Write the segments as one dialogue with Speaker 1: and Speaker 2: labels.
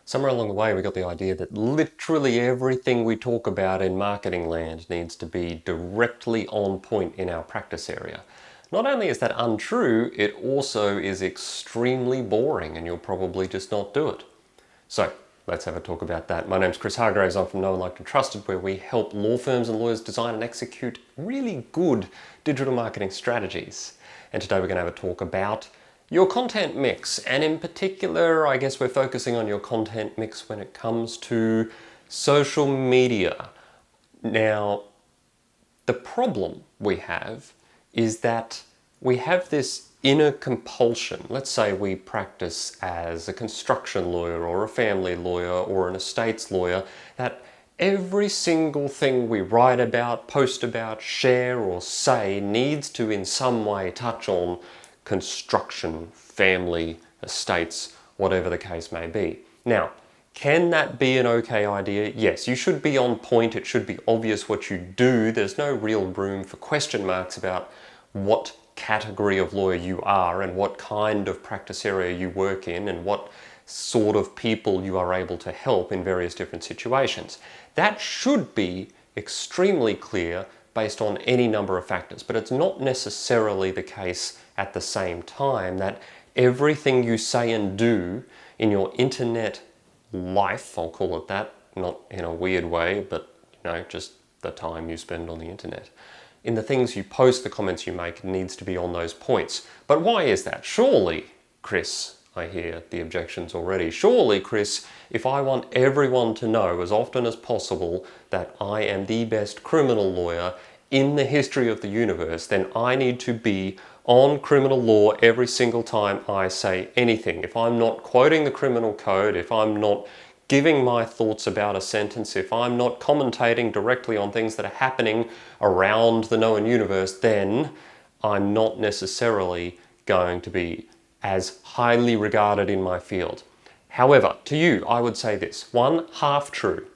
Speaker 1: Somewhere along the way, we got the idea that literally everything we talk about in marketing land needs to be directly on point in our practice area. Not only is that untrue, it also is extremely boring and you'll probably just not do it. So, let's have a talk about that. My name's Chris Hargraves. I'm from Known, Liked and Trusted, where we help law firms and lawyers design and execute really good digital marketing strategies. And today we're going to have a talk about your content mix, and in particular, I guess we're focusing on your content mix when it comes to social media. Now, the problem we have is that we have this inner compulsion. Let's say we practice as a construction lawyer or a family lawyer or an estates lawyer, that every single thing we write about, post about, share or say needs to in some way touch on construction, family, estates, whatever the case may be. Now, can that be an okay idea? Yes, you should be on point. It should be obvious what you do. There's no real room for question marks about what category of lawyer you are and what kind of practice area you work in and what sort of people you are able to help in various different situations. That should be extremely clear based on any number of factors, but it's not necessarily the case at the same time that everything you say and do in your internet life, I'll call it that, not in a weird way, but just the time you spend on the internet, in the things you post, the comments you make, needs to be on those points. But why is that? Surely, Chris, I hear the objections already. Surely, Chris, if I want everyone to know as often as possible that I am the best criminal lawyer in the history of the universe, then I need to be on criminal law every single time I say anything. If I'm not quoting the criminal code, if I'm not giving my thoughts about a sentence, if I'm not commentating directly on things that are happening around the known universe, then I'm not necessarily going to be as highly regarded in my field. However, to you, I would say this. One, half true.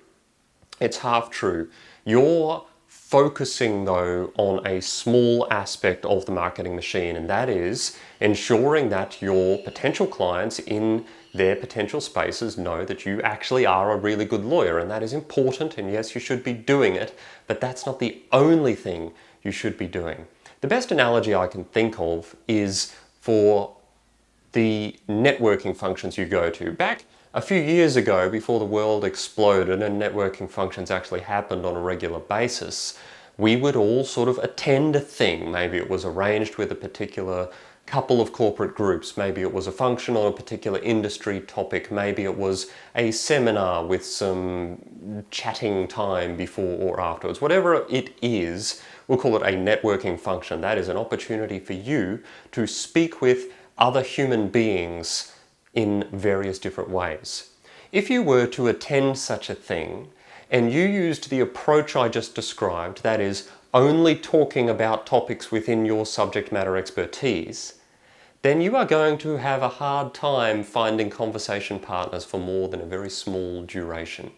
Speaker 1: It's half true. You're focusing though on a small aspect of the marketing machine, and that is ensuring that your potential clients in their potential spaces know that you actually are a really good lawyer, and that is important, and yes, you should be doing it, but that's not the only thing you should be doing. The best analogy I can think of is for the networking functions you go to. Back a few years ago, before the world exploded and networking functions actually happened on a regular basis, we would all sort of attend a thing. Maybe it was arranged with a particular couple of corporate groups. Maybe it was a function on a particular industry topic. Maybe it was a seminar with some chatting time before or afterwards. Whatever it is, we'll call it a networking function. That is an opportunity for you to speak with other human beings in various different ways. If you were to attend such a thing and you used the approach I just described, that is, only talking about topics within your subject matter expertise, then you are going to have a hard time finding conversation partners for more than a very small duration.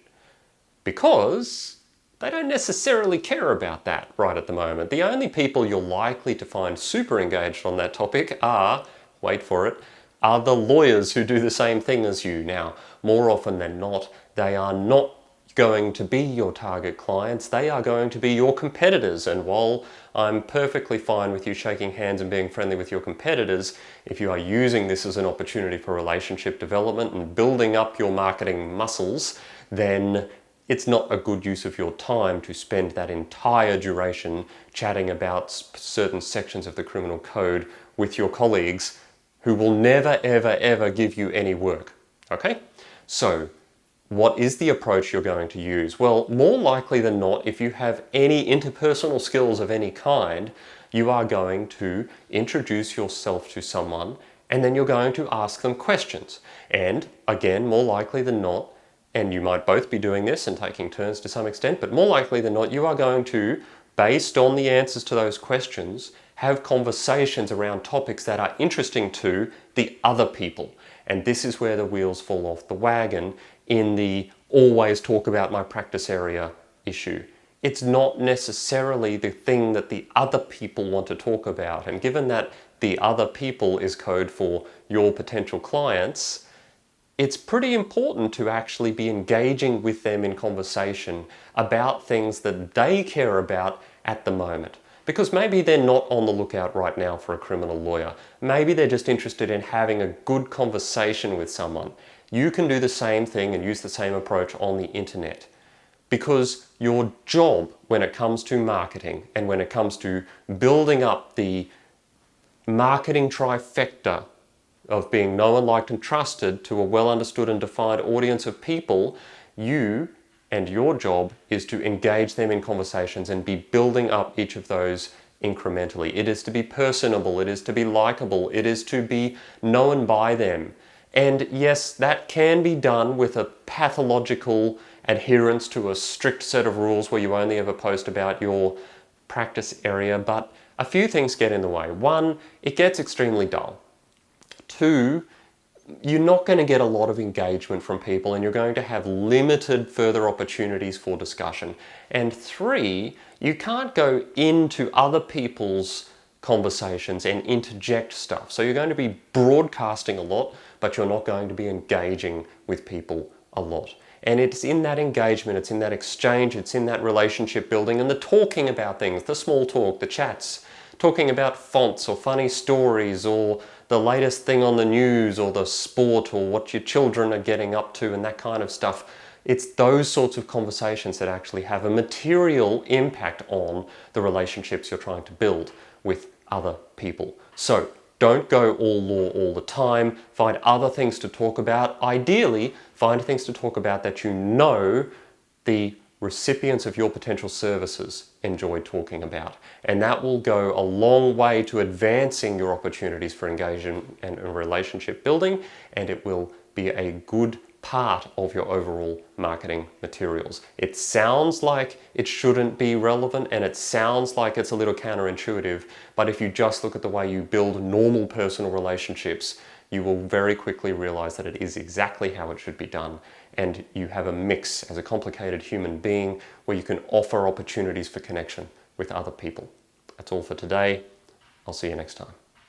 Speaker 1: Because they don't necessarily care about that right at the moment. The only people you're likely to find super engaged on that topic are, wait for it, are the lawyers who do the same thing as you. Now, more often than not, they are not going to be your target clients. They are going to be your competitors. And while I'm perfectly fine with you shaking hands and being friendly with your competitors, if you are using this as an opportunity for relationship development and building up your marketing muscles, then it's not a good use of your time to spend that entire duration chatting about certain sections of the criminal code with your colleagues who will never, ever, ever give you any work. Okay? So, what is the approach you're going to use? Well, more likely than not, if you have any interpersonal skills of any kind, you are going to introduce yourself to someone and then you're going to ask them questions. And again, more likely than not, and you might both be doing this and taking turns to some extent, but more likely than not, you are going to, based on the answers to those questions, have conversations around topics that are interesting to the other people. And this is where the wheels fall off the wagon in the always talk about my practice area issue. It's not necessarily the thing that the other people want to talk about. And given that the other people is code for your potential clients, it's pretty important to actually be engaging with them in conversation about things that they care about at the moment. Because maybe they're not on the lookout right now for a criminal lawyer. Maybe they're just interested in having a good conversation with someone. You can do the same thing and use the same approach on the internet. Because your job when it comes to marketing and when it comes to building up the marketing trifecta of being known, liked and trusted to a well understood and defined audience of people, you and your job is to engage them in conversations and be building up each of those incrementally. It is to be personable, it is to be likable, it is to be known by them. And yes, that can be done with a pathological adherence to a strict set of rules where you only ever post about your practice area, but a few things get in the way. One, it gets extremely dull. Two, you're not going to get a lot of engagement from people and you're going to have limited further opportunities for discussion. And three, you can't go into other people's conversations and interject stuff. So you're going to be broadcasting a lot, but you're not going to be engaging with people a lot. And it's in that engagement, it's in that exchange, it's in that relationship building and the talking about things, the small talk, the chats, talking about fonts or funny stories or the latest thing on the news or the sport or what your children are getting up to and that kind of stuff. It's those sorts of conversations that actually have a material impact on the relationships you're trying to build with other people. So don't go all law all the time. Find other things to talk about. Ideally, find things to talk about that you know the recipients of your potential services enjoy talking about. And that will go a long way to advancing your opportunities for engagement and relationship building, and it will be a good part of your overall marketing materials. It sounds like it shouldn't be relevant and it sounds like it's a little counterintuitive, but if you just look at the way you build normal personal relationships, you will very quickly realize that it is exactly how it should be done. And you have a mix as a complicated human being where you can offer opportunities for connection with other people. That's all for today. I'll see you next time.